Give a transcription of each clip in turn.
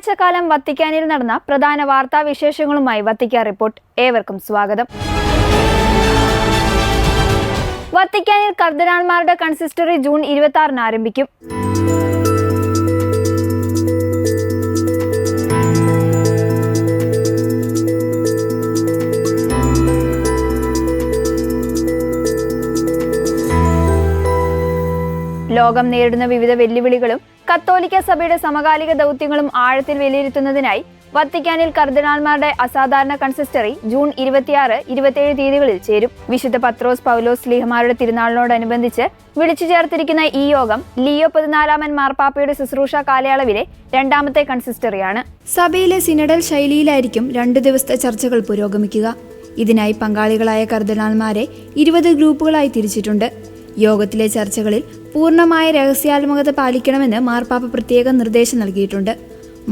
ഒരാഴ്ചക്കാലം വത്തിക്കാനിൽ നടന്ന പ്രധാന വാർത്താ വിശേഷങ്ങളുമായി വത്തിക്കാൻ റിപ്പോർട്ട്. ഏവർക്കും സ്വാഗതം. വത്തിക്കാനിൽ കർദിനാൾമാരുടെ കൺസിസ്റ്ററി ജൂൺ 26 ആരംഭിക്കും. ലോകം നേരിടുന്ന വിവിധ വെല്ലുവിളികളും കത്തോലിക്ക സഭയുടെ സമകാലിക ദൗത്യങ്ങളും ആഴത്തിൽ വിലയിരുത്തുന്നതിനായി വത്തിക്കാനിൽ കർദിനാൾമാരുടെ അസാധാരണ കൺസിസ്റ്ററി ജൂൺ 26, 27 തീയതികളിൽ ചേരും. വിശുദ്ധ പത്രോസ് പൗലോസ് ശ്ലീഹന്മാരുടെ തിരുനാളിനോടനുബന്ധിച്ച് വിളിച്ചു ചേർത്തിരിക്കുന്ന ഈ യോഗം ലിയോ 14 മാർപ്പാപ്പയുടെ ശുശ്രൂഷ കാലയളവിലെ രണ്ടാമത്തെ കൺസിസ്റ്ററിയാണ്. സഭയിലെ സിനഡൽ ശൈലിയിലായിരിക്കും 2 ദിവസത്തെ ചർച്ചകൾ പുരോഗമിക്കുക. ഇതിനായി പങ്കാളികളായ കർദിനാൾമാരെ 20 ഗ്രൂപ്പുകളായി തിരിച്ചിട്ടുണ്ട്. യോഗത്തിലെ ചർച്ചകളിൽ പൂർണ്ണമായ രഹസ്യാത്മകത പാലിക്കണമെന്ന് മാർപ്പാപ്പ പ്രത്യേക നിർദ്ദേശം നൽകിയിട്ടുണ്ട്.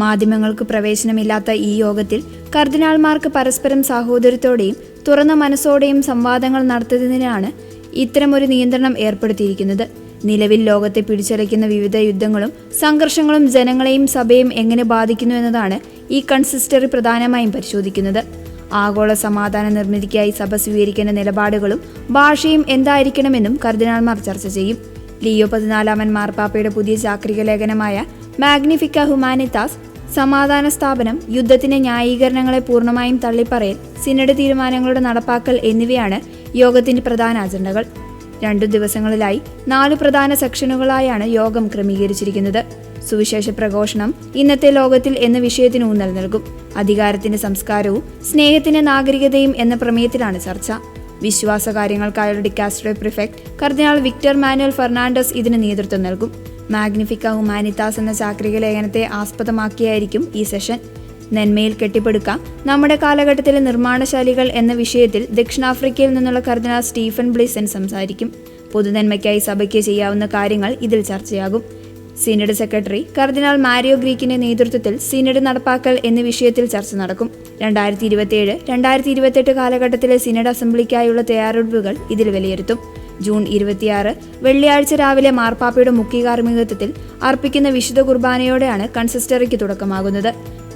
മാധ്യമങ്ങൾക്ക് പ്രവേശനമില്ലാത്ത ഈ യോഗത്തിൽ കർദിനാൾമാർക്ക് പരസ്പരം സഹോദരത്തോടെയും തുറന്ന മനസ്സോടെയും സംവാദങ്ങൾ നടത്തുന്നതിനാണ് ഇത്തരമൊരു നിയന്ത്രണം ഏർപ്പെടുത്തിയിരിക്കുന്നത്. നിലവിൽ ലോകത്തെ പിടിച്ചലയ്ക്കുന്ന വിവിധ യുദ്ധങ്ങളും സംഘർഷങ്ങളും ജനങ്ങളെയും സഭയെയും എങ്ങനെ ബാധിക്കുന്നു എന്നതാണ് ഈ കൺസിസ്റ്ററി പ്രധാനമായും പരിശോധിക്കുന്നത്. ആഗോള സമാധാന നിർമ്മിതിക്കായി സഭ സ്വീകരിക്കേണ്ട നിലപാടുകളും ഭാഷയും എന്തായിരിക്കണമെന്നും കർദിനാൾമാർ ചർച്ച ചെയ്യും. ലിയോ 14 മാർപ്പാപ്പയുടെ പുതിയ ചാക്രിക ലേഖനമായ മാഗ്നിഫിക്ക ഹ്യൂമാനിത്താസ്, സമാധാന സ്ഥാപനം, യുദ്ധത്തിന്റെ ന്യായീകരണങ്ങളെ പൂർണ്ണമായും തള്ളിപ്പറയൽ, സിനഡ് തീരുമാനങ്ങളുടെ നടപ്പാക്കൽ എന്നിവയാണ് യോഗത്തിന്റെ പ്രധാന അജണ്ടകൾ. 2 ദിവസങ്ങളിലായി 4 പ്രധാന സെക്ഷനുകളായാണ് യോഗം ക്രമീകരിച്ചിരിക്കുന്നത്. സുവിശേഷ പ്രഘോഷണം ഇന്നത്തെ ലോകത്തിൽ എന്ന വിഷയത്തിന് ഊന്നൽ നൽകും. അധികാരത്തിന്റെ സംസ്കാരവും സ്നേഹത്തിന്റെ നാഗരികതയും എന്ന പ്രമേയത്തിലാണ് ചർച്ച. വിശ്വാസ കാര്യങ്ങൾക്കായുള്ള ഡിക്കാസ്റ്ററി പ്രിഫെക്ട് കർദിനാൾ വിക്ടർ മാനുവൽ ഫെർണാണ്ടസ് ഇതിന് നേതൃത്വം നൽകും. മാഗ്നിഫിക്ക ഹ്യൂമാനിത്താസ് എന്ന ചാക്രിക ലേഖനത്തെ ആസ്പദമാക്കിയായിരിക്കും ഈ സെഷൻ. നന്മയിൽ കെട്ടിപ്പടുക്കാം നമ്മുടെ കാലഘട്ടത്തിലെ നിർമ്മാണശാലികൾ എന്ന വിഷയത്തിൽ ദക്ഷിണാഫ്രിക്കയിൽ നിന്നുള്ള കർദിനാൾ സ്റ്റീഫൻ ബ്ലിസൻ സംസാരിക്കും. പൊതുനന്മയ്ക്കായി സഭയ്ക്ക് ചെയ്യാവുന്ന കാര്യങ്ങൾ ഇതിൽ ചർച്ചയാകും. സിനഡ് സെക്രട്ടറി കർദിനാൾ മാരിയോ ഗ്രീക്കിന്റെ നേതൃത്വത്തിൽ സിനഡ് നടപ്പാക്കൽ എന്ന വിഷയത്തിൽ ചർച്ച നടക്കും. 2027-2028 കാലഘട്ടത്തിലെ സിനഡ് അസംബ്ലിക്കായുള്ള തയ്യാറെടുപ്പുകൾ ഇതിൽ വിലയിരുത്തും. ജൂൺ 26 വെള്ളിയാഴ്ച രാവിലെ മാർപ്പാപ്പയുടെ മുഖ്യ കാർമ്മികത്വത്തിൽ അർപ്പിക്കുന്ന വിശുദ്ധ കുർബാനയോടെയാണ് കൺസിസ്റ്ററിക്ക് തുടക്കമാകുന്നത്.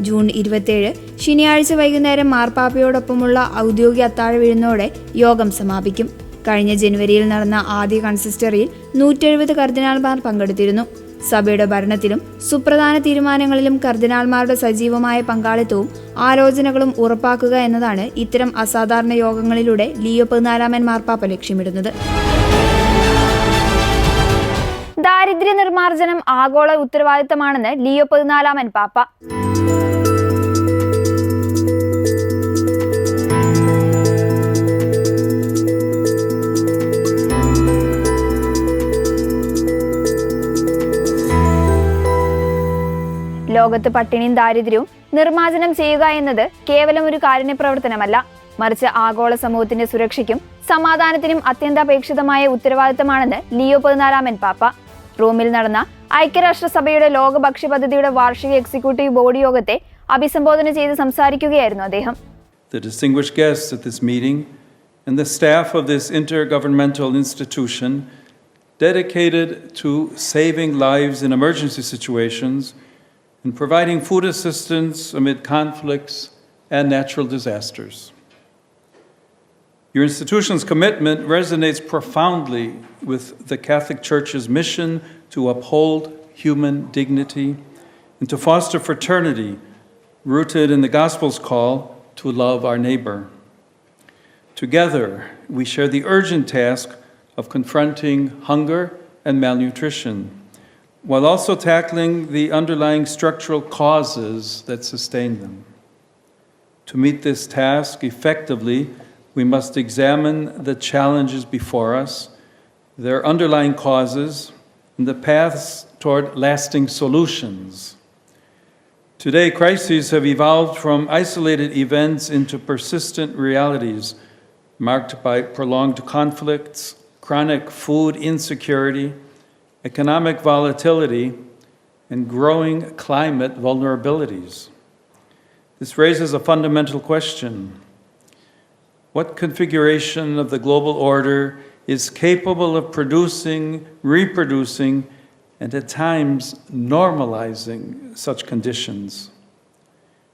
ജൂൺ 27 ശനിയാഴ്ച വൈകുന്നേരം മാർപ്പാപ്പയോടൊപ്പമുള്ള ഔദ്യോഗിക അത്താഴ വിരുന്നോടെ യോഗം സമാപിക്കും. കഴിഞ്ഞ ജനുവരിയിൽ നടന്ന ആദ്യ കൺസിസ്റ്ററിയിൽ 170 കർദിനാൾമാർ പങ്കെടുത്തിരുന്നു. സഭയുടെ ഭരണത്തിലും സുപ്രധാന തീരുമാനങ്ങളിലും കർദിനാൾമാരുടെ സജീവമായ പങ്കാളിത്തവും ആലോചനകളും ഉറപ്പാക്കുക എന്നതാണ് ഇത്തരം അസാധാരണ യോഗങ്ങളിലൂടെ ലിയോ 14 മാർപ്പാപ്പ ലക്ഷ്യമിടുന്നത്. ദാരിദ്ര്യ നിർമ്മാർജ്ജനം ആഗോള ഉത്തരവാദിത്തമാണെന്ന് ലിയോ 14 പാപ്പ. ലോകത്ത് പട്ടിണിയും ദാരിദ്ര്യവും നിർമ്മാർജ്ജനം ചെയ്യുക എന്നത് കേവലം ഒരു കാരുണ്യ പ്രവർത്തനമല്ല, മറിച്ച് ആഗോള സമൂഹത്തിന്റെ സുരക്ഷയ്ക്കും സമാധാനത്തിനും അത്യന്താപേക്ഷിതമായ ഉത്തരവാദിത്തമാണെന്ന് ലിയോ 14 പാപ്പ. റോമിൽ നടന്ന ഐക്യരാഷ്ട്രസഭയുടെ ലോക ഭക്ഷ്യ പദ്ധതിയുടെ വാർഷിക എക്സിക്യൂട്ടീവ് ബോർഡ് യോഗത്തെ അഭിസംബോധന ചെയ്ത് സംസാരിക്കുകയായിരുന്നു അദ്ദേഹം. The distinguished guests at this meeting and the staff of this intergovernmental institution dedicated to saving lives in emergency situations and providing food assistance amid conflicts and natural disasters. Your institution's commitment resonates profoundly with the Catholic Church's mission to uphold human dignity and to foster fraternity rooted in the Gospel's call to love our neighbor. Together, we share the urgent task of confronting hunger and malnutrition, while also tackling the underlying structural causes that sustain them. To meet this task effectively, we must examine the challenges before us, their underlying causes, and the paths toward lasting solutions. Today, crises have evolved from isolated events into persistent realities marked by prolonged conflicts, chronic food insecurity, economic volatility, and growing climate vulnerabilities. This raises a fundamental question. What configuration of the global order is capable of producing, reproducing, and at times normalizing such conditions?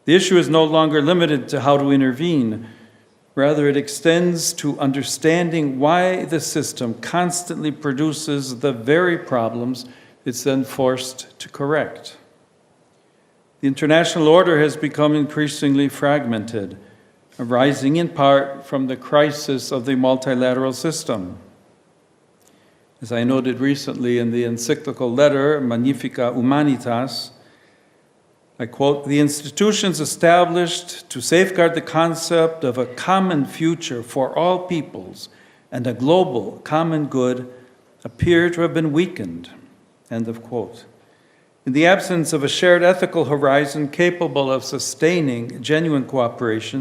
The issue is no longer limited to how to intervene. Rather, it extends to understanding why the system constantly produces the very problems it's then forced to correct. The international order has become increasingly fragmented, arising in part from the crisis of the multilateral system. As I noted recently in the encyclical letter Magnificat Humanitas, I quote, "The institutions established to safeguard the concept of a common future for all peoples and a global common good appear to have been weakened." End of quote. In the absence of a shared ethical horizon capable of sustaining genuine cooperation,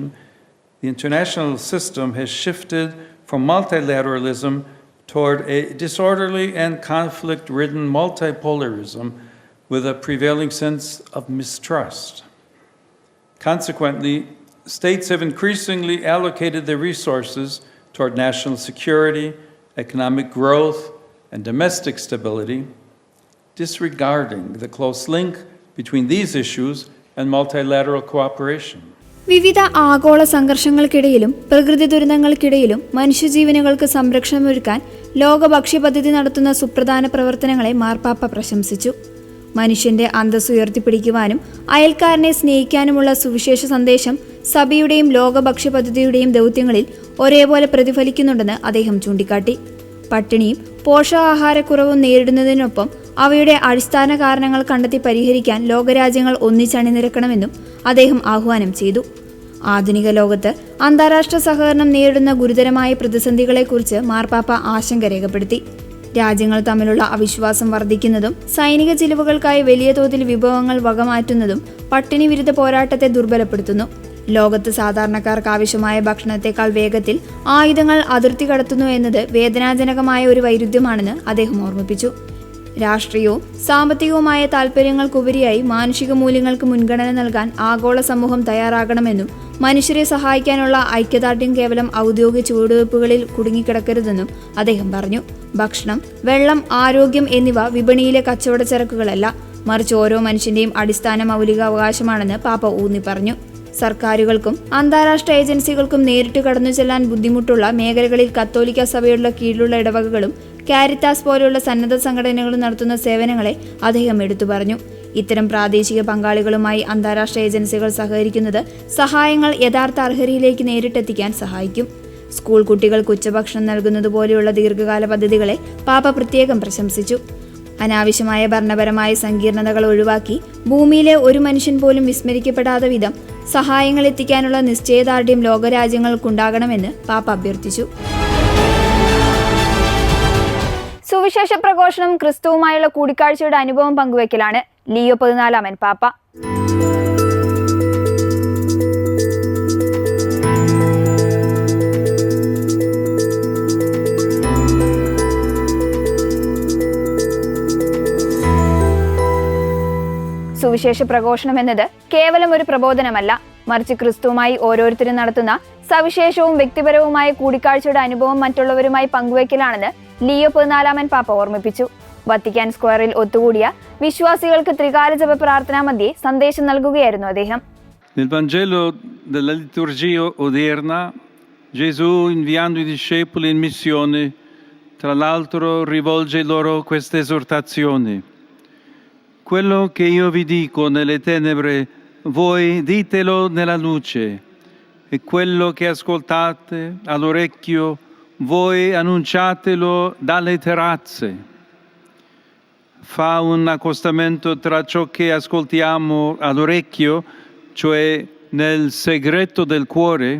the international system has shifted from multilateralism toward a disorderly and conflict-ridden multipolarism with a prevailing sense of mistrust. Consequently, states have increasingly allocated their resources toward national security, economic growth, and domestic stability, disregarding the close link between these issues and multilateral cooperation. വിവിധ ആഗോള സംഘർഷങ്ങൾക്കിടയിലും പ്രകൃതി ദുരന്തങ്ങൾക്കിടയിലും മനുഷ്യജീവനുകൾക്ക് സംരക്ഷണമൊരുക്കാൻ ലോക ഭക്ഷ്യപദ്ധതി നടത്തുന്ന സുപ്രധാന പ്രവർത്തനങ്ങളെ മാർപ്പാപ്പ പ്രശംസിച്ചു. മനുഷ്യന്റെ അന്തസ്സ് ഉയർത്തിപ്പിടിക്കുവാനും അയൽക്കാരനെ സ്നേഹിക്കാനുമുള്ള സുവിശേഷ സന്ദേശം സഭയുടെയും ലോക ഭക്ഷ്യപദ്ധതിയുടെയും ദൗത്യങ്ങളിൽ ഒരേപോലെ പ്രതിഫലിക്കുന്നുണ്ടെന്ന് അദ്ദേഹം ചൂണ്ടിക്കാട്ടി. പട്ടിണിയും പോഷകാഹാരക്കുറവും നേരിടുന്നതിനൊപ്പം അവയുടെ അടിസ്ഥാന കാരണങ്ങൾ കണ്ടെത്തി പരിഹരിക്കാൻ ലോകരാജ്യങ്ങൾ ഒന്നിച്ചണിനിരക്കണമെന്നും അദ്ദേഹം ആഹ്വാനം ചെയ്തു. ആധുനിക ലോകത്ത് അന്താരാഷ്ട്ര സഹകരണം നേരിടുന്ന ഗുരുതരമായ പ്രതിസന്ധികളെക്കുറിച്ച് മാർപ്പാപ്പ ആശങ്ക രേഖപ്പെടുത്തി. രാജ്യങ്ങൾ തമ്മിലുള്ള അവിശ്വാസം വർദ്ധിക്കുന്നതും സൈനിക ചിലവുകൾക്കായി വലിയ തോതിൽ വിഭവങ്ങൾ വകമാറ്റുന്നതും പട്ടിണി വിരുദ്ധ പോരാട്ടത്തെ ദുർബലപ്പെടുത്തുന്നു. ലോകത്ത് സാധാരണക്കാർക്ക് ആവശ്യമായ ഭക്ഷണത്തെക്കാൾ വേഗത്തിൽ ആയുധങ്ങൾ അതിർത്തി കടത്തുന്നു എന്നത് വേദനാജനകമായ ഒരു വൈരുദ്ധ്യമാണെന്ന് അദ്ദേഹം ഓർമ്മിപ്പിച്ചു. രാഷ്ട്രീയവും സാമ്പത്തികവുമായ താൽപ്പര്യങ്ങൾക്കുപരിയായി മാനുഷിക മൂല്യങ്ങൾക്ക് മുൻഗണന നൽകാൻ ആഗോള സമൂഹം തയ്യാറാകണമെന്നും മനുഷ്യരെ സഹായിക്കാനുള്ള ഐക്യദാർഢ്യം കേവലം ഔദ്യോഗിക ചുവടുവയ്പ്പുകളിൽ കുടുങ്ങിക്കിടക്കരുതെന്നും അദ്ദേഹം പറഞ്ഞു. ഭക്ഷണം, വെള്ളം, ആരോഗ്യം എന്നിവ വിപണിയിലെ കച്ചവട ചരക്കുകളല്ല, മറിച്ച് ഓരോ മനുഷ്യന്റെയും അടിസ്ഥാന മൗലികാവകാശമാണെന്ന് പാപ്പ ഊന്നി പറഞ്ഞു. സർക്കാരുകൾക്കും അന്താരാഷ്ട്ര ഏജൻസികൾക്കും നേരിട്ട് കടന്നു ചെല്ലാൻ ബുദ്ധിമുട്ടുള്ള മേഖലകളിൽ കത്തോലിക്ക സഭയുടെ കീഴിലുള്ള ഇടവകകളും കാരിത്താസ് പോലെയുള്ള സന്നദ്ധ സംഘടനകളും നടത്തുന്ന സേവനങ്ങളെ അദ്ദേഹം എടുത്തു പറഞ്ഞു. ഇത്തരം പ്രാദേശിക പങ്കാളികളുമായി അന്താരാഷ്ട്ര ഏജൻസികൾ സഹകരിക്കുന്നത് സഹായങ്ങൾ യഥാർത്ഥ അർഹതയിലേക്ക് നേരിട്ടെത്തിക്കാൻ സഹായിക്കും. സ്കൂൾ കുട്ടികൾക്ക് ഉച്ചഭക്ഷണം നൽകുന്നത് പോലെയുള്ള ദീർഘകാല പദ്ധതികളെ പാപ്പ പ്രത്യേകം പ്രശംസിച്ചു. അനാവശ്യമായ ഭരണപരമായ സങ്കീർണതകൾ ഒഴിവാക്കി ഭൂമിയിലെ ഒരു മനുഷ്യൻ പോലും വിസ്മരിക്കപ്പെടാത്ത വിധം സഹായങ്ങൾ എത്തിക്കാനുള്ള നിശ്ചയദാർഢ്യം ലോകരാജ്യങ്ങൾക്കുണ്ടാകണമെന്ന് പാപ്പ അഭ്യർത്ഥിച്ചു. സുവിശേഷ പ്രഘോഷണം ക്രിസ്തുവുമായുള്ള കൂടിക്കാഴ്ചയുടെ അനുഭവം പങ്കുവയ്ക്കലാണ് ലിയോ 14 പാപ്പ. സുവിശേഷ പ്രഘോഷണം എന്നത് കേവലം ഒരു പ്രബോധനമല്ല, മറിച്ച് ക്രിസ്തുവുമായി ഓരോരുത്തരും നടത്തുന്ന സവിശേഷവും വ്യക്തിപരവുമായ കൂടിക്കാഴ്ചയുടെ അനുഭവം മറ്റുള്ളവരുമായി പങ്കുവയ്ക്കലാണെന്ന് ലിയോ 14 പാപ്പ ഓർമ്മിപ്പിച്ചു. വത്തിക്കാൻ സ്ക്വയറിൽ ഒത്തുകൂടിയ വിശ്വാസികൾക്ക് ത്രികാല ജപ പ്രാർത്ഥനാ മധ്യേ സന്ദേശം നൽകുകയായിരുന്നു അദ്ദേഹം. Nel Vangelo della liturgia odierna, Gesù, inviando i discepoli in missione, tra l'altro rivolge loro questa esortazione: quello che io vi dico nelle tenebre, voi ditelo nella luce, e quello che ascoltate all'orecchio, voi annunciatelo dalle terrazze. Fa un accostamento tra ciò che ascoltiamo all'orecchio, cioè nel segreto del cuore,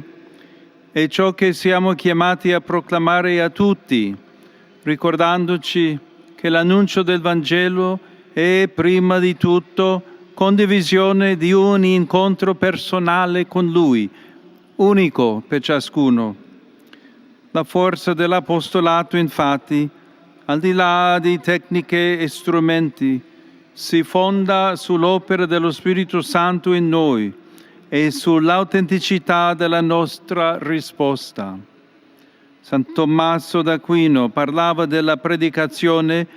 e ciò che siamo chiamati a proclamare a tutti, ricordandoci che l'annuncio del Vangelo è prima di tutto condivisione di un incontro personale con Lui, unico per ciascuno. La forza dell'apostolato, infatti, al di là di tecniche e strumenti, si fonda sull'opera dello Spirito Santo in noi e sull'autenticità della nostra risposta. San Tommaso d'Aquino parlava della predicazione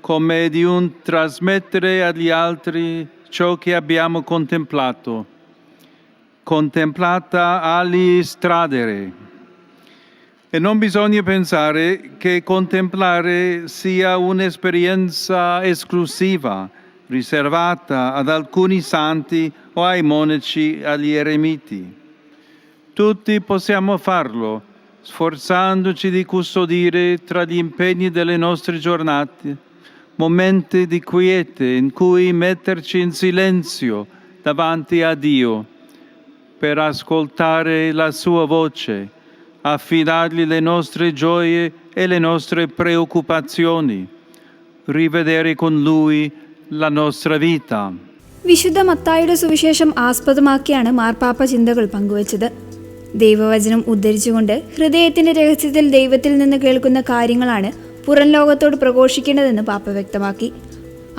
come di un trasmettere agli altri ciò che abbiamo contemplato. contemplata agli stradere. E non bisogna pensare che contemplare sia un'esperienza esclusiva, riservata ad alcuni santi o ai monaci, agli eremiti. Tutti possiamo farlo, sforzandoci di custodire tra gli impegni delle nostre giornate momenti di quiete in cui metterci in silenzio davanti a Dio per ascoltare la sua voce, affidargli le nostre gioie e le nostre preoccupazioni, rivedere con Lui la nostra vita. വിശുദ്ധ മത്തായിയുടെ സുവിശേഷം ആസ്പദമാക്കിയാണ് മാർപ്പാപ്പ ചിന്തകൾ പങ്കുവച്ചത്. ദൈവവചനം ഉദ്ധരിച്ചുകൊണ്ട് ഹൃദയത്തിന്റെ രഹസ്യത്തിൽ ദൈവത്തിൽ നിന്ന് കേൾക്കുന്ന കാര്യങ്ങളാണ് പുറം ലോകത്തോട് പ്രഘോഷിക്കേണ്ടതെന്ന് പാപ്പ വ്യക്തമാക്കി.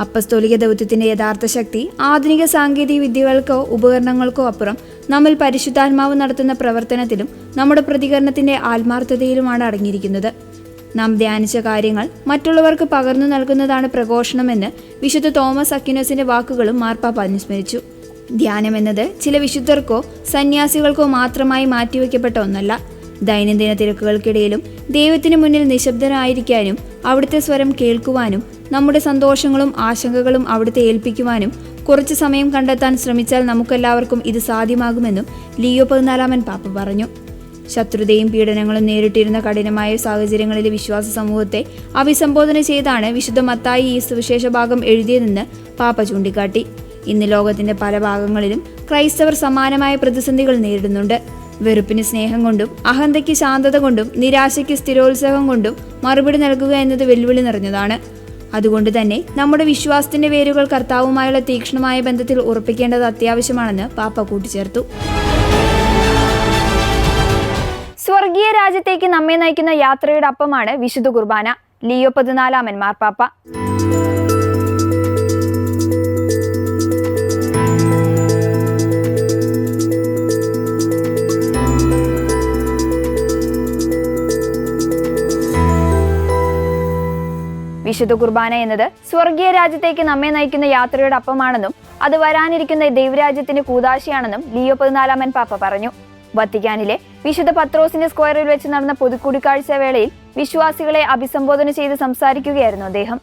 അപ്പസ്തോലിക ദൗത്യത്തിന്റെ യഥാർത്ഥ ശക്തി ആധുനിക സാങ്കേതിക വിദ്യകൾക്കോ ഉപകരണങ്ങൾക്കോ അപ്പുറം നമ്മിൽ പരിശുദ്ധാത്മാവ് നടത്തുന്ന പ്രവർത്തനത്തിലും നമ്മുടെ പ്രതികരണത്തിന്റെ ആത്മാർത്ഥതയിലുമാണ് അടങ്ങിയിരിക്കുന്നത്. നാം ധ്യാനിച്ച കാര്യങ്ങൾ മറ്റുള്ളവർക്ക് പകർന്നു നൽകുന്നതാണ് പ്രഘോഷണമെന്ന് വിശുദ്ധ തോമസ് അക്വിനാസിന്റെ വാക്കുകളും മാർപ്പാപ്പ അനുസ്മരിച്ചു. ധ്യാനം എന്നത് ചില വിശുദ്ധർക്കോ സന്യാസികൾക്കോ മാത്രമായി മാറ്റിവെക്കപ്പെട്ട ഒന്നല്ല. ദൈനംദിന തിരക്കുകൾക്കിടയിലും ദൈവത്തിന് മുന്നിൽ നിശബ്ദരായിരിക്കാനും അവിടുത്തെ സ്വരം കേൾക്കുവാനും നമ്മുടെ സന്തോഷങ്ങളും ആശങ്കകളും അവിടുത്തെ ഏൽപ്പിക്കുവാനും കുറച്ച് സമയം കണ്ടെത്താൻ ശ്രമിച്ചാൽ നമുക്കെല്ലാവർക്കും ഇത് സാധ്യമാകുമെന്നും ലിയോ 14 പാപ്പ പറഞ്ഞു. ശത്രുതയും പീഡനങ്ങളും നേരിട്ടിരുന്ന കഠിനമായ സാഹചര്യങ്ങളിലെ വിശ്വാസ സമൂഹത്തെ അഭിസംബോധന ചെയ്താണ് വിശുദ്ധ മത്തായി ഈ സുവിശേഷ ഭാഗം എഴുതിയതെന്ന് പാപ്പ ചൂണ്ടിക്കാട്ടി. ഇന്ന് ലോകത്തിന്റെ പല ഭാഗങ്ങളിലും ക്രൈസ്തവർ സമാനമായ പ്രതിസന്ധികൾ നേരിടുന്നുണ്ട്. വെറുപ്പിന് സ്നേഹം കൊണ്ടും അഹന്തയ്ക്ക് ശാന്തത കൊണ്ടും നിരാശയ്ക്ക് സ്ഥിരോത്സാഹം കൊണ്ടും മറുപടി നൽകുക എന്നത് വെല്ലുവിളി നിറഞ്ഞതാണ്. അതുകൊണ്ട് തന്നെ നമ്മുടെ വിശ്വാസത്തിന്റെ വേരുകൾ കർത്താവുമായുള്ള തീക്ഷ്ണമായ ബന്ധത്തിൽ ഉറപ്പിക്കേണ്ടത് അത്യാവശ്യമാണെന്ന് പാപ്പ കൂട്ടിച്ചേർത്തു. സ്വർഗീയ രാജ്യത്തേക്ക് നമ്മെ നയിക്കുന്ന യാത്രയുടെ അപ്പമാണ് വിശുദ്ധ കുർബാന. ലിയോ 14 മാർപ്പാപ്പ. വിശുദ്ധ കുർബാന എന്നത് സ്വർഗീയ രാജ്യത്തേക്ക് നമ്മെ നയിക്കുന്ന യാത്രയുടെ അപ്പമാണെന്നും അത് വരാനിരിക്കുന്ന ദൈവരാജ്യത്തിന്റെ കൂദാശയാണെന്നും ലിയോ 14 പാപ്പ പറഞ്ഞു. വത്തിക്കാനിലെ വിശുദ്ധ പത്രോസിന്റെ സ്ക്വയറിൽ വെച്ച് നടന്ന പൊതുകൂടിക്കാഴ്ച വേളയിൽ വിശ്വാസികളെ അഭിസംബോധന ചെയ്ത് സംസാരിക്കുകയായിരുന്നു അദ്ദേഹം.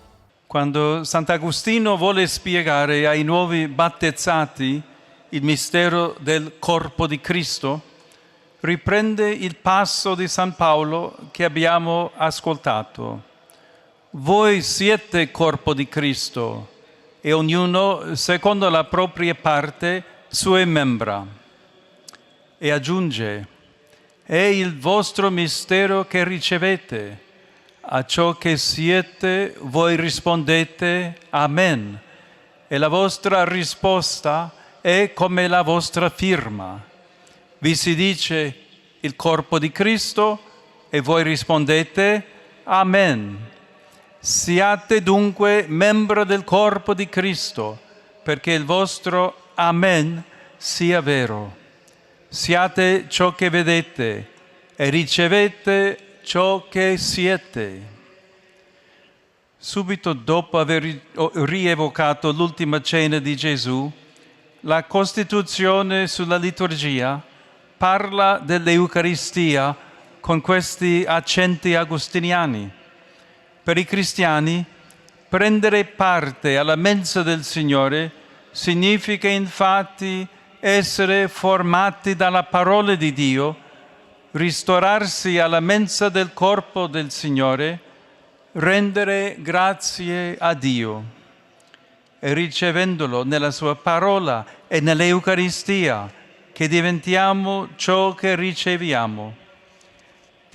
Quando Sant'Agostino vuole spiegare ai nuovi battezzati il mistero del corpo di Cristo, riprende il passo di San Paolo che abbiamo ascoltato. Voi siete corpo di Cristo e ognuno secondo la propria parte sue membra. E aggiunge: è il vostro mistero che ricevete. A ciò che siete voi rispondete Amen. E la vostra risposta è come la vostra firma. Vi si dice il corpo di Cristo e voi rispondete Amen. Siate dunque membro del corpo di Cristo, perché il vostro Amen sia vero. Siate ciò che vedete e ricevete ciò che siete. Subito dopo aver rievocato l'ultima cena di Gesù, la Costituzione sulla liturgia parla dell'Eucaristia con questi accenti agostiniani. Per i cristiani, prendere parte alla mensa del Signore significa infatti essere formati dalla parola di Dio, ristorarsi alla mensa del corpo del Signore, rendere grazie a Dio e ricevendolo nella sua parola e nell'Eucaristia che diventiamo ciò che riceviamo.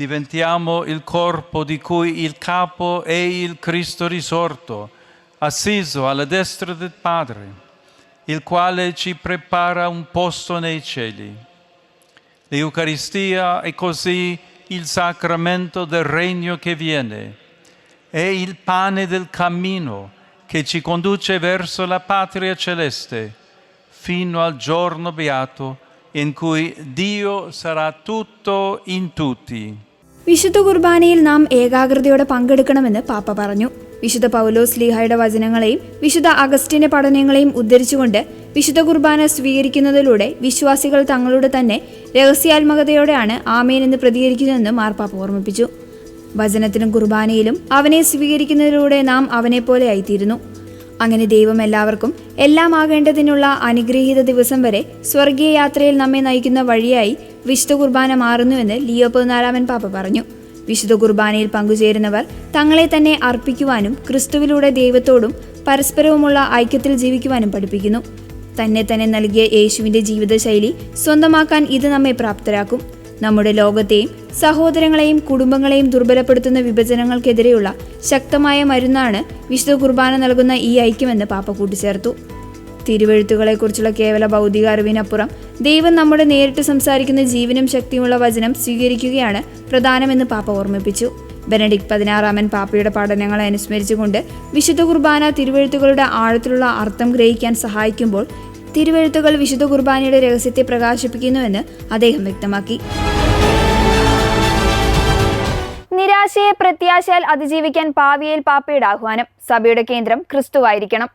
Diventiamo il corpo di cui il capo è il Cristo risorto, assiso alla destra del Padre, il quale ci prepara un posto nei cieli. L'Eucaristia è così il sacramento del regno che viene, è il pane del cammino che ci conduce verso la patria celeste, fino al giorno beato in cui Dio sarà tutto in tutti. വിശുദ്ധ കുർബാനയിൽ നാം ഏകാഗ്രതയോടെ പങ്കെടുക്കണമെന്ന് പാപ്പ പറഞ്ഞു. വിശുദ്ധ പൗലോസ് ലീഹായുടെ വചനങ്ങളെയും വിശുദ്ധ അഗസ്റ്റിന്റെ പഠനങ്ങളെയും ഉദ്ധരിച്ചുകൊണ്ട് വിശുദ്ധ കുർബാന സ്വീകരിക്കുന്നതിലൂടെ വിശ്വാസികൾ തങ്ങളുടെ തന്നെ രഹസ്യാത്മകതയോടെയാണ് ആമേൻ എന്ന് പ്രതികരിക്കുന്നതെന്ന് മാർപ്പാപ്പ ഓർമ്മിപ്പിച്ചു. വചനത്തിലും കുർബാനയിലും അവനെ സ്വീകരിക്കുന്നതിലൂടെ നാം അവനെ പോലെ ആയിത്തീരുന്നു. അങ്ങനെ ദൈവം എല്ലാവർക്കും എല്ലാം ആകേണ്ടതിനുള്ള അനുഗ്രഹീത ദിവസം വരെ സ്വർഗീയ യാത്രയിൽ നമ്മെ നയിക്കുന്ന വഴിയായി വിശുദ്ധ കുർബാന മാറുന്നുവെന്ന് ലിയോ 14 പാപ്പ പറഞ്ഞു. വിശുദ്ധ കുർബാനയിൽ പങ്കുചേരുന്നവർ തങ്ങളെ തന്നെ അർപ്പിക്കുവാനും ക്രിസ്തുവിലൂടെ ദൈവത്തോടും പരസ്പരവുമുള്ള ഐക്യത്തിൽ ജീവിക്കുവാനും പഠിപ്പിക്കുന്നു. തന്നെ തന്നെ നൽകിയ യേശുവിൻ്റെ ജീവിതശൈലി സ്വന്തമാക്കാൻ ഇത് നമ്മെ പ്രാപ്തരാക്കും. നമ്മുടെ ലോകത്തെയും സഹോദരങ്ങളെയും കുടുംബങ്ങളെയും ദുർബലപ്പെടുത്തുന്ന വിഭജനങ്ങൾക്കെതിരെയുള്ള ശക്തമായ മരുന്നാണ് വിശുദ്ധ കുർബാന നൽകുന്ന ഈ ഐക്യമെന്ന് പാപ്പ കൂട്ടിച്ചേർത്തു. തിരുവെഴുത്തുകളെക്കുറിച്ചുള്ള കേവല ഭൗതിക അറിവിനപ്പുറം ദൈവം നമ്മുടെ നേരിട്ട് സംസാരിക്കുന്ന ജീവനും ശക്തിയുമുള്ള വചനം സ്വീകരിക്കുകയാണ് പ്രധാനമെന്ന് പാപ്പ ഓർമ്മിപ്പിച്ചു. ബെനഡിക്ട് 16 പാപ്പയുടെ പഠനങ്ങളെ അനുസ്മരിച്ചുകൊണ്ട് വിശുദ്ധ കുർബാന തിരുവെഴുത്തുകളുടെ ആഴത്തിലുള്ള അർത്ഥം ഗ്രഹിക്കാൻ സഹായിക്കുമ്പോൾ തിരുവെഴുത്തുകൾ വിശുദ്ധ കുർബാനയുടെ രഹസ്യത്തെ പ്രകാശിപ്പിക്കുന്നുവെന്ന് അദ്ദേഹം വ്യക്തമാക്കി. നിരാശയെ പ്രത്യാശയാൽ അതിജീവിക്കാൻ പാവിയേൽ പാപ്പയുടെ ആഹ്വാനം. സഭയുടെ കേന്ദ്രം ക്രിസ്തുവായിരിക്കണം.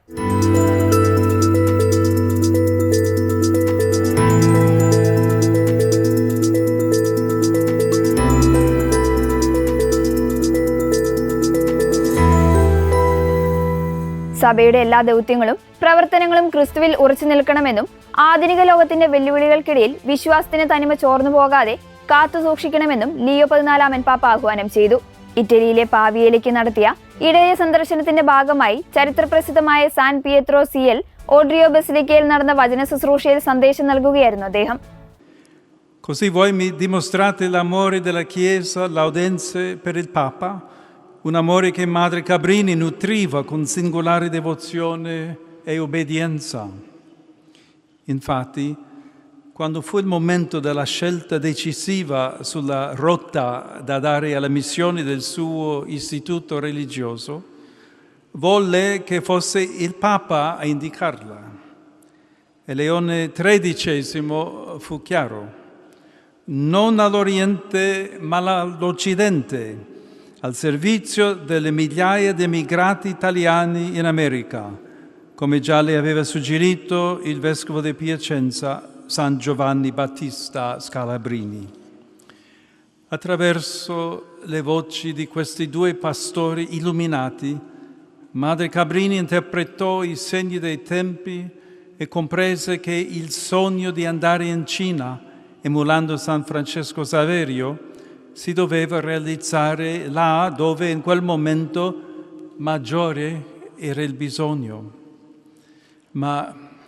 സഭയുടെ എല്ലാ ദൗത്യങ്ങളും പ്രവർത്തനങ്ങളും ക്രിസ്തുവിൽ ഉറച്ചു നിൽക്കണമെന്നും ആധുനിക ലോകത്തിന്റെ വെല്ലുവിളികൾക്കിടയിൽ വിശ്വാസത്തിന് തനിമ ചോർന്നു പോകാതെ കാത്തു സൂക്ഷിക്കണമെന്നും ലിയോ 14 പാപ്പ ആഹ്വാനം ചെയ്തു. ഇറ്റലിയിലെ പാവിയേലേക്ക് നടത്തിയ ഇടയ സന്ദർശനത്തിന്റെ ഭാഗമായി ചരിത്രപ്രസിദ്ധമായ സാൻ പിയത്രോ സിയൽ ഓഡ്രിയോ ബസിലിക്കയിൽ നടന്ന വചന ശുശ്രൂഷയിൽ സന്ദേശം നൽകുകയായിരുന്നു അദ്ദേഹം. Così voi mi dimostrate l'amore della Chiesa laudense per il Papa, un amore che Madre Cabrini nutriva con singolare devozione e obbedienza. Infatti, quando fu il momento della scelta decisiva sulla rotta da dare alla missione del suo istituto religioso, volle che fosse il Papa a indicarla. E Leone XIII fu chiaro: non all'Oriente ma all'Occidente, al servizio delle migliaia di emigrati italiani in America, come già le aveva suggerito il vescovo di Piacenza, San Giovanni Battista Scalabrini. Attraverso le voci di questi due pastori illuminati, Madre Cabrini interpretò i segni dei tempi e comprese che il sogno di andare in Cina, emulando San Francesco Saverio, si doveva realizzare là dove in quel momento maggiore era il bisogno. Ma,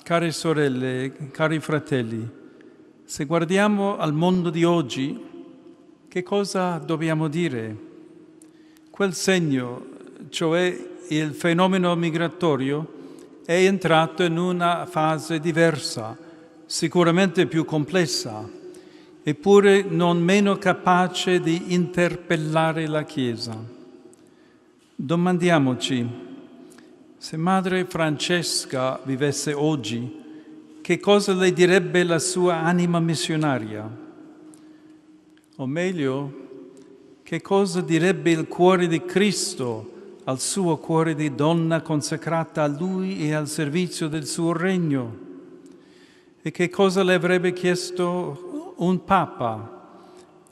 care sorelle, cari fratelli, se guardiamo al mondo di oggi, che cosa dobbiamo dire? Quel segno, cioè il fenomeno migratorio, è entrato in una fase diversa, sicuramente più complessa, eppure non meno capace di interpellare la Chiesa. Domandiamoci, se Madre Francesca vivesse oggi, che cosa le direbbe la sua anima missionaria? O meglio, che cosa direbbe il cuore di Cristo al suo cuore di donna consacrata a Lui e al servizio del suo regno? E che cosa le avrebbe chiesto un Papa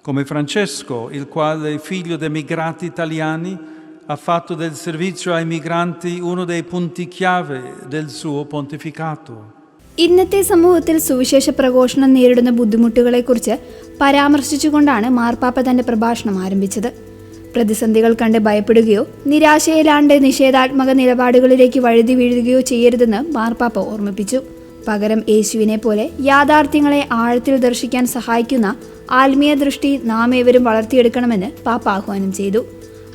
come Francesco, il quale, figlio di emigrati italiani, ha fatto del servizio ai migranti uno dei punti chiave del suo pontificato. ഇന്നത്തെ സമൂഹത്തിൽ സുവിശേഷ പ്രഘോഷണം നേരിടുന്ന ബുദ്ധിമുട്ടുകളെക്കുറിച്ച് പരാമർശിച്ചുകൊണ്ടാണ് മാർപ്പാപ്പ തന്റെ പ്രഭാഷണം ആരംഭിച്ചത്. പ്രതിസന്ധികൾ കണ്ട് ഭയപ്പെടുകയോ നിരാശയിലാണ്ട് നിഷേധാത്മക നിലപാടുകളിലേക്ക് വഴുതി വീഴുകയോ ചെയ്യരുതെന്ന് മാർപ്പാപ്പ ഓർമ്മിപ്പിച്ചു. പകരം യേശുവിനെ പോലെ യാഥാർത്ഥ്യങ്ങളെ ആഴത്തിൽ ദർശിക്കാൻ സഹായിക്കുന്ന ആത്മീയ ദൃഷ്ടി നാം ഏവരും വളർത്തിയെടുക്കണമെന്ന് പാപ്പ ആഹ്വാനം ചെയ്തു.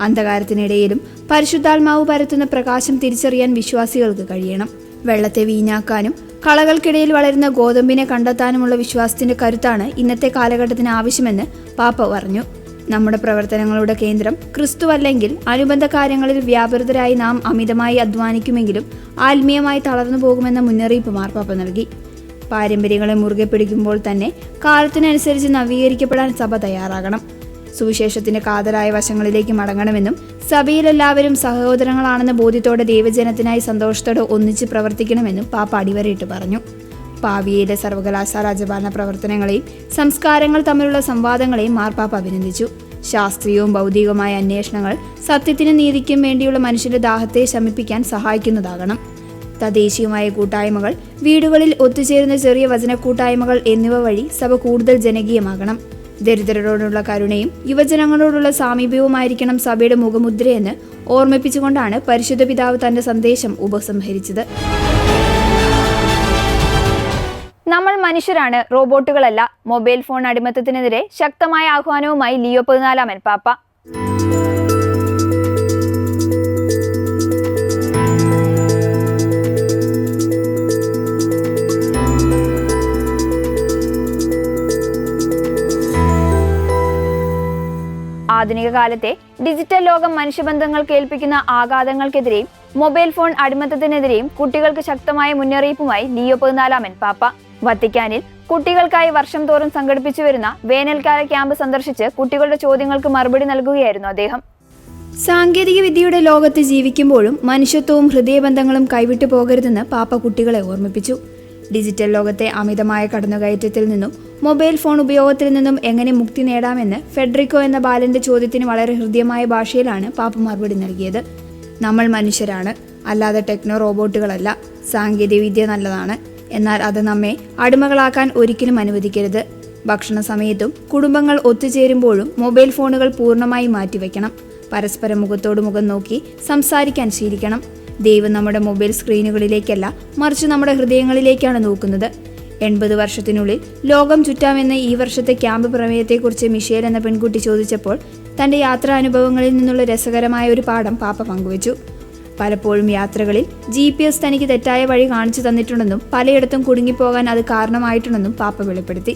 അന്ധകാരത്തിനിടയിലും പരിശുദ്ധാത്മാവ് പരത്തുന്ന പ്രകാശം തിരിച്ചറിയാൻ വിശ്വാസികൾക്ക് കഴിയണം. വെള്ളത്തെ വീഞ്ഞാക്കാനും കളകൾക്കിടയിൽ വളരുന്ന ഗോതമ്പിനെ കണ്ടെത്താനുമുള്ള വിശ്വാസത്തിന്റെ കരുത്താണ് ഇന്നത്തെ കാലഘട്ടത്തിന് ആവശ്യമെന്ന് പാപ്പ പറഞ്ഞു. നമ്മുടെ പ്രവർത്തനങ്ങളുടെ കേന്ദ്രം ക്രിസ്തുവല്ലെങ്കിൽ അനുബന്ധ കാര്യങ്ങളിൽ വ്യാപൃതരായി നാം അമിതമായി അധ്വാനിക്കുമെങ്കിലും ആത്മീയമായി തളർന്നു പോകുമെന്ന മുന്നറിയിപ്പ് മാർപ്പാപ്പ നൽകി. പാരമ്പര്യങ്ങളെ മുറുകെ പിടിക്കുമ്പോൾ തന്നെ കാലത്തിനനുസരിച്ച് നവീകരിക്കപ്പെടാൻ സഭ തയ്യാറാകണം. സുവിശേഷത്തിന്റെ കാതലായ വശങ്ങളിലേക്ക് മടങ്ങണമെന്നും സഭയിലെല്ലാവരും സഹോദരങ്ങളാണെന്ന ബോധ്യത്തോടെ ദൈവജനത്തിനായി സന്തോഷത്തോടെ ഒന്നിച്ച് പ്രവർത്തിക്കണമെന്നും പാപ്പ അടിവരയിട്ട് പറഞ്ഞു. പാവിയയിലെ സർവകലാശാല രാജപാലന പ്രവർത്തനങ്ങളെയും സംസ്കാരങ്ങൾ തമ്മിലുള്ള സംവാദങ്ങളെയും മാർപ്പാപ്പ അഭിനന്ദിച്ചു. ശാസ്ത്രീയവും ഭൗതികവുമായ അന്വേഷണങ്ങൾ സത്യത്തിനും നീതിക്കും വേണ്ടിയുള്ള മനുഷ്യന്റെ ദാഹത്തെ ശമിപ്പിക്കാൻ സഹായിക്കുന്നതാകണം. തദ്ദേശീയമായ കൂട്ടായ്മകൾ, വീടുകളിൽ ഒത്തുചേരുന്ന ചെറിയ വചന കൂട്ടായ്മകൾ എന്നിവ വഴി സഭ കൂടുതൽ ജനകീയമാകണം. ദരിദ്രരോടുള്ള കരുണയും യുവജനങ്ങളോടുള്ള സാമീപ്യവുമായിരിക്കണം സഭയുടെ മുഖമുദ്രയെന്ന് ഓർമ്മിപ്പിച്ചുകൊണ്ടാണ് പരിശുദ്ധ പിതാവ് തന്റെ സന്ദേശം ഉപസംഹരിച്ചത്. നമ്മൾ മനുഷ്യരാണ്, റോബോട്ടുകളല്ല. മൊബൈൽ ഫോൺ അടിമത്തത്തിനെതിരെ ശക്തമായ ആഹ്വാനവുമായി ലിയോ 14 പാപ്പ. ആധുനിക കാലത്തെ ഡിജിറ്റൽ ലോകം മനുഷ്യബന്ധങ്ങൾക്ക് ഏൽപ്പിക്കുന്ന ആഘാതങ്ങൾക്കെതിരെയും മൊബൈൽ ഫോൺ അടിമത്തത്തിനെതിരെയും കുട്ടികൾക്ക് ശക്തമായ മുന്നറിയിപ്പുമായി ലിയോ 14 പാപ്പ. വത്തിക്കാനിൽ കുട്ടികൾക്കായി വർഷം തോറും സംഘടിപ്പിച്ചു വരുന്ന വേനൽക്കാല ക്യാമ്പ് സന്ദർശിച്ച് കുട്ടികളുടെ ചോദ്യങ്ങൾക്ക് മറുപടി നൽകുകയായിരുന്നു അദ്ദേഹം. സാങ്കേതിക വിദ്യയുടെ ലോകത്ത് ജീവിക്കുമ്പോഴും മനുഷ്യത്വവും ഹൃദയബന്ധങ്ങളും കൈവിട്ടു പോകരുതെന്ന് പാപ്പ കുട്ടികളെ ഓർമ്മിപ്പിച്ചു. ഡിജിറ്റൽ ലോകത്തെ അമിതമായ കടന്നുകയറ്റത്തിൽ നിന്നും മൊബൈൽ ഫോൺ ഉപയോഗത്തിൽ നിന്നും എങ്ങനെ മുക്തി നേടാമെന്ന് ഫെഡറിക്കോ എന്ന ബാലന്റെ ചോദ്യത്തിന് വളരെ ഹൃദ്യമായ ഭാഷയിലാണ് പാപ്പ മറുപടി നൽകിയത്. നമ്മൾ മനുഷ്യരാണ്, അല്ലാതെ ടെക്നോ റോബോട്ടുകളല്ല. സാങ്കേതിക വിദ്യ നല്ലതാണ്, എന്നാൽ അത് നമ്മെ അടിമകളാക്കാൻ ഒരിക്കലും അനുവദിക്കരുത്. ഭക്ഷണ സമയത്തും കുടുംബങ്ങൾ ഒത്തുചേരുമ്പോഴും മൊബൈൽ ഫോണുകൾ പൂർണ്ണമായി മാറ്റിവെക്കണം. പരസ്പരം മുഖത്തോട് മുഖം നോക്കി സംസാരിക്കാൻ ശീലിക്കണം. ദൈവം നമ്മുടെ മൊബൈൽ സ്ക്രീനുകളിലേക്കല്ല, മറിച്ച് നമ്മുടെ ഹൃദയങ്ങളിലേക്കാണ് നോക്കുന്നത്. 80 വർഷത്തിനുള്ളിൽ ലോകം ചുറ്റാമെന്ന ഈ വർഷത്തെ ക്യാമ്പ് പ്രമേയത്തെക്കുറിച്ച് മിഷേൽ എന്ന പെൺകുട്ടി ചോദിച്ചപ്പോൾ തന്റെ യാത്രാനുഭവങ്ങളിൽ നിന്നുള്ള രസകരമായ ഒരു പാഠം പാപ്പ പങ്കുവച്ചു. പലപ്പോഴും യാത്രകളിൽ GPS തനിക്ക് തെറ്റായ വഴി കാണിച്ചു തന്നിട്ടുണ്ടെന്നും പലയിടത്തും കുടുങ്ങിപ്പോകാൻ അത് കാരണമായിട്ടുണ്ടെന്നും പാപ്പ വെളിപ്പെടുത്തി.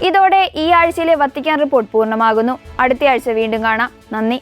ഇതോടെ ഈ ആഴ്ചയിലെ വത്തിക്കാൻ റിപ്പോർട്ട് പൂർണ്ണമാകുന്നു. അടുത്ത ആഴ്ച വീണ്ടും കാണാം. നന്ദി.